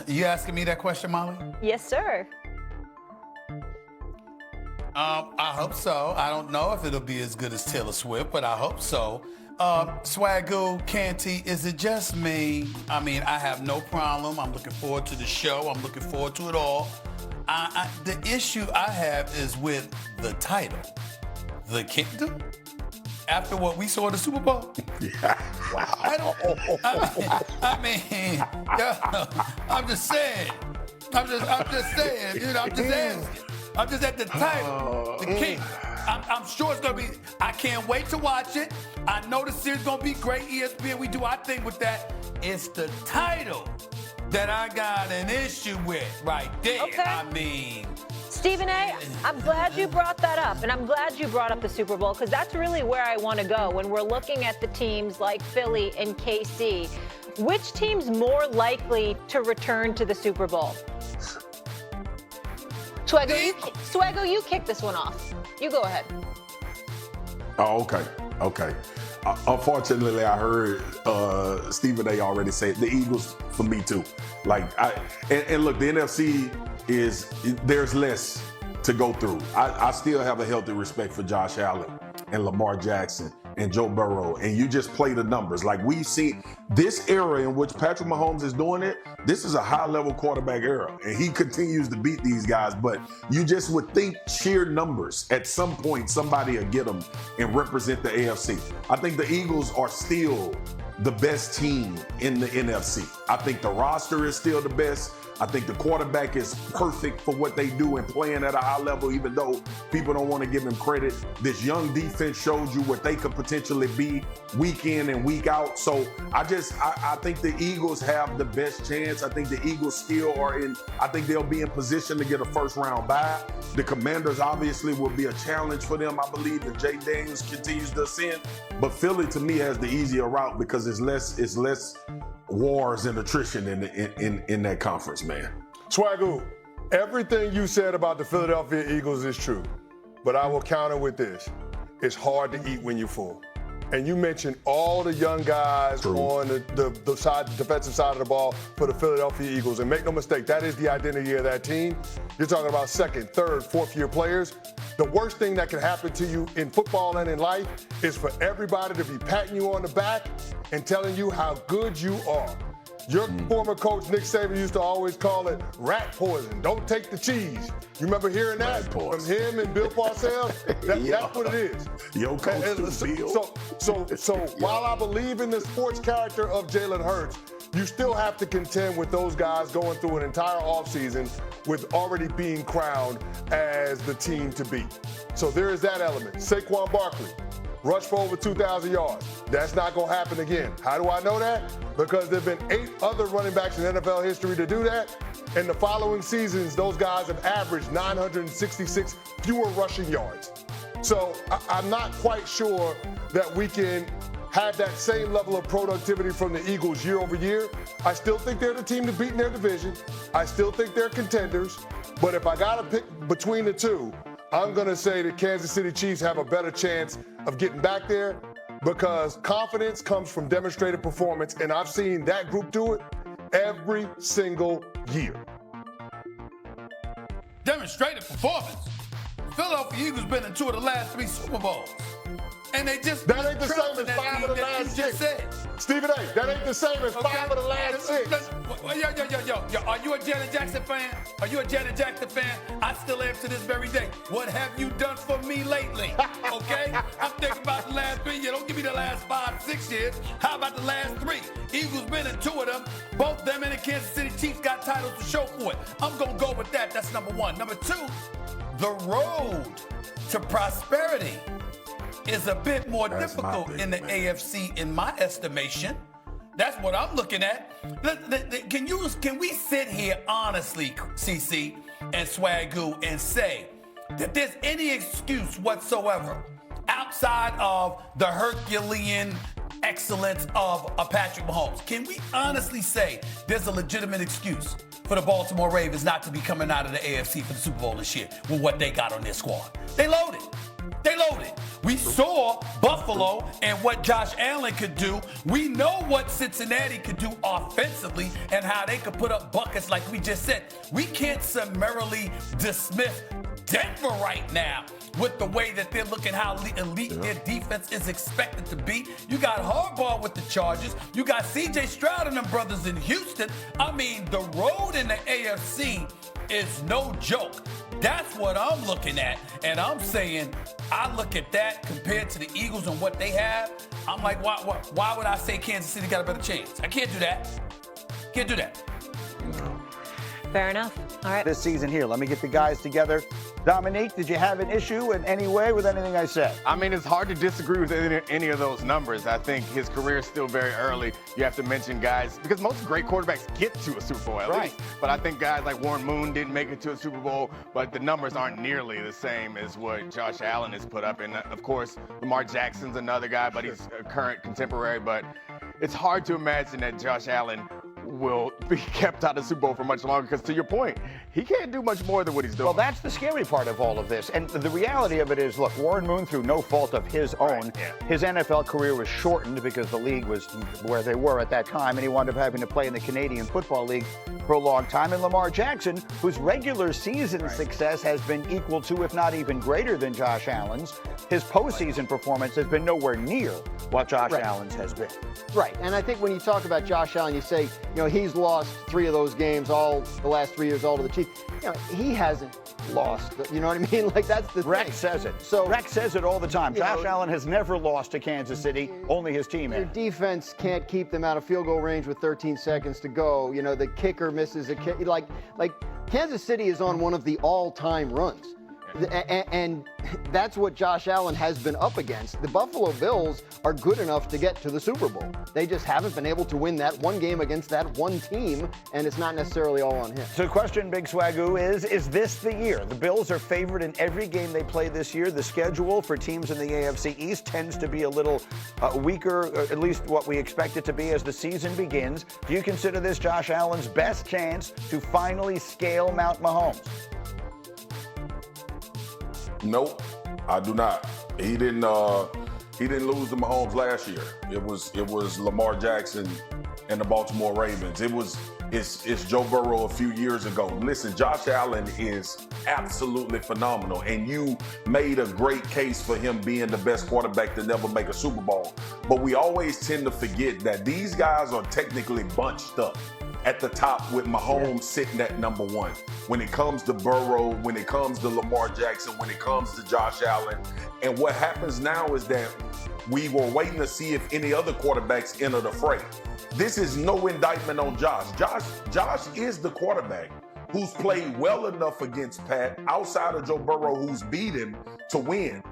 You asking me that question, Molly? Yes, sir. I hope so. I don't know if it'll be as good as Taylor Swift, but I hope so. Swagoo, Canty, is it just me? I mean, I have no problem. I'm looking forward to the show. I'm looking forward to it all. The issue I have is with the title. The Kingdom? After what we saw in the Super Bowl? Yeah. Wow. I mean, I'm just saying. I'm just saying. You know, I'm just asking. I'm just at the title, the king. I'm sure it's gonna be. I can't wait to watch it. I know the series gonna be great. ESPN, we do our thing with that. It's the title that I got an issue with right there. Okay. I mean, Stephen A., I'm glad you brought that up, and I'm glad you brought up the Super Bowl, because that's really where I want to go when we're looking at the teams like Philly and KC. Which team's more likely to return to the Super Bowl? Swaggo, you kick this one off. You go ahead. Oh, okay. Unfortunately, I heard Stephen A. already say it. The Eagles for me too. And look, the NFC there's less to go through. I still have a healthy respect for Josh Allen and Lamar Jackson and Joe Burrow, and you just play the numbers. Like we see this era in which Patrick Mahomes is doing it, this is a high-level quarterback era, and he continues to beat these guys, but you just would think sheer numbers. At some point, somebody will get them and represent the AFC. I think the Eagles are still the best team in the NFC. I think the roster is still the best. I think the quarterback is perfect for what they do and playing at a high level, even though people don't want to give him credit. This young defense shows you what they could potentially be week in and week out. So I think the Eagles have the best chance. I think the Eagles still I think they'll be in position to get a first round bye. The Commanders obviously will be a challenge for them. I believe that Jay Daniels continues to ascend. But Philly to me has the easier route because it's less wars and attrition in that conference, man. Swagoo, everything you said about the Philadelphia Eagles is true, but I will counter with this. It's hard to eat when you're full. And you mentioned all the young guys on the defensive side of the ball for the Philadelphia Eagles. And make no mistake, that is the identity of that team. You're talking about second, third, fourth-year players. The worst thing that can happen to you in football and in life is for everybody to be patting you on the back and telling you how good you are. Your former coach, Nick Saban, used to always call it rat poison. Don't take the cheese. You remember hearing that from him and Bill Parcells? That's what it is. Yo, Coach Bill. So while I believe in the sports character of Jalen Hurts, you still have to contend with those guys going through an entire offseason with already being crowned as the team to beat. So there is that element. Saquon Barkley, rushed for over 2,000 yards. That's not going to happen again. How do I know that? Because there have been 8 other running backs in NFL history to do that. In the following seasons, those guys have averaged 966 fewer rushing yards. So I'm not quite sure that we can have that same level of productivity from the Eagles year over year. I still think they're the team to beat in their division. I still think they're contenders. But if I got to pick between the two, I'm going to say the Kansas City Chiefs have a better chance of getting back there because confidence comes from demonstrated performance, and I've seen that group do it every single year. Demonstrated performance. Philadelphia Eagles been in 2 of the last 3 Super Bowls. And they just that ain't the same as 5 of the last 6. Stephen A., that ain't the same as 5 of the last 6. Yo, are you a Janet Jackson fan? Are you a Janet Jackson fan? I still am to this very day. What have you done for me lately? Okay? I'm thinking about the last 3 years. Don't give me the last 5, 6 years. How about the last 3? Eagles been in 2 of them. Both them and the Kansas City Chiefs got titles to show for it. I'm going to go with that. That's number 1. Number 2, the road to prosperity is a bit more difficult in the AFC, in my estimation. That's what I'm looking at. Can we sit here honestly, CC and Swagoo, and say that there's any excuse whatsoever outside of the Herculean excellence of a Patrick Mahomes? Can we honestly say there's a legitimate excuse for the Baltimore Ravens not to be coming out of the AFC for the Super Bowl this year with what they got on their squad? They loaded. They loaded. We saw Buffalo and what Josh Allen could do. We know what Cincinnati could do offensively and how they could put up buckets like we just said. We can't summarily dismiss Denver right now with the way that they're looking, how elite their defense is expected to be. You got Harbaugh with the Chargers. You got C.J. Stroud and them brothers in Houston. I mean, the road in the AFC is no joke. That's what I'm looking at. And I'm saying, I look at that compared to the Eagles and what they have. I'm like, why would I say Kansas City got a better chance? I can't do that. Can't do that. Fair enough. All right. This season here, let me get the guys together. Dominique, did you have an issue in any way with anything I said? I mean, it's hard to disagree with any of those numbers. I think his career is still very early. You have to mention guys, because most great quarterbacks get to a Super Bowl at least. But I think guys like Warren Moon didn't make it to a Super Bowl, but the numbers aren't nearly the same as what Josh Allen has put up. And of course, Lamar Jackson's another guy, but he's a current contemporary. But it's hard to imagine that Josh Allen will be kept out of the Super Bowl for much longer, because to your point, he can't do much more than what he's doing. Well, that's the scary part of all of this. And the reality of it is, look, Warren Moon, through no fault of his own, his NFL career was shortened because the league was where they were at that time, and he wound up having to play in the Canadian Football League for a long time. And Lamar Jackson, whose regular season success has been equal to, if not even greater than Josh Allen's, his postseason performance has been nowhere near what Josh Allen's has been. Right, and I think when you talk about Josh Allen, you say, he's lost 3 of those games, all the last 3 years, all to the Chiefs. He hasn't lost. You know what I mean? Like, that's the Rex thing. says it. So Rex says it all the time. Josh Allen has never lost to Kansas City. Only his team Your has. defense can't keep them out of field goal range with 13 seconds to go. The kicker misses a kick. Like Kansas City is on one of the all-time runs. And that's what Josh Allen has been up against. The Buffalo Bills are good enough to get to the Super Bowl. They just haven't been able to win that one game against that one team, and it's not necessarily all on him. So the question, Big Swagoo, is this the year? The Bills are favored in every game they play this year. The schedule for teams in the AFC East tends to be a little weaker, at least what we expect it to be as the season begins. Do you consider this Josh Allen's best chance to finally scale Mount Mahomes? Nope, I do not. He didn't lose to Mahomes last year. It was Lamar Jackson and the Baltimore Ravens. It's Joe Burrow a few years ago. Listen, Josh Allen is absolutely phenomenal, and you made a great case for him being the best quarterback to never make a Super Bowl. But we always tend to forget that these guys are technically bunched up at the top with Mahomes sitting at number 1. When it comes to Burrow, when it comes to Lamar Jackson, when it comes to Josh Allen. And what happens now is that we were waiting to see if any other quarterbacks enter the fray. This is no indictment on Josh. Josh is the quarterback who's played well enough against Pat, outside of Joe Burrow, who's beat him, to win.